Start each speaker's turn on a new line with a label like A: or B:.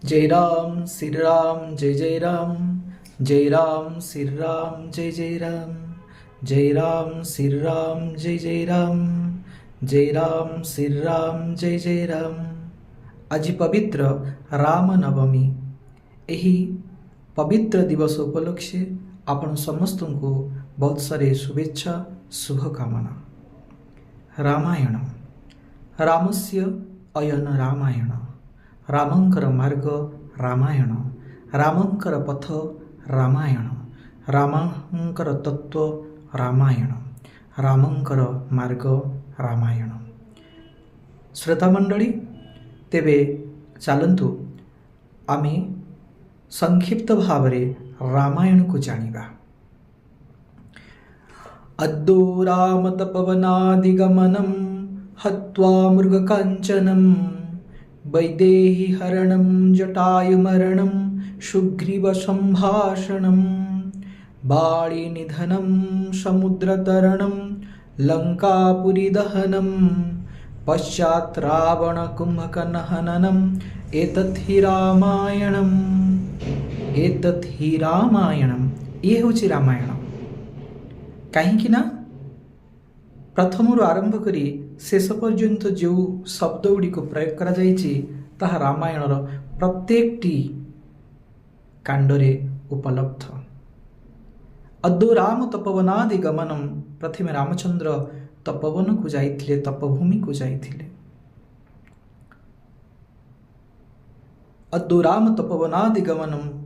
A: जय राम श्री राम जय जय राम, जय राम श्री राम जय जय राम, जय राम श्री राम जय जय राम, जय राम श्री राम जय जय राम। आज पवित्र राम नवमी। यही पवित्र दिवस उपलक्षे आपण समस्त को बहुत सारे शुभेच्छा शुभकामना। रामायण रामस्य अयन रामायण, रामंकर मार्ग रामायण, रामंकर पथ रामायण, रामंकर तत्व रामायण, रामंकर मार्ग रामायण। श्रोता मंडळी, तेबे चलतु आमे संक्षिप्त भावरे रामायण को जानिबा। अद्दो राम तपवनादिगमनं हत्वा मृगकाञ्चनं, वैदेही हरणं जटायुमरणं सुग्रीवसम्भाषणं, बाळीनिधनं समुद्रतरणं लङ्कापुरीदहनं, पश्चात् रावणकुम्भकर्णहननम् एतत् हि रामायणम्, एतत् हि रामायणम्। ये होची रामायण। कहीं ना प्रथम आरंभ करी शेष पर्यंत जो शब्द गुड़िक प्रयोग करा जाइछि ताहा रामायणर प्रत्येकटी कांडरे उपलब्ध। अद्दो राम तपोवनादि गमनम, प्रथमे रामचंद्र तपोवन को जाइथिले, तपोभूमि को जाइथिले। अद्दो राम तपोवनादि गमनम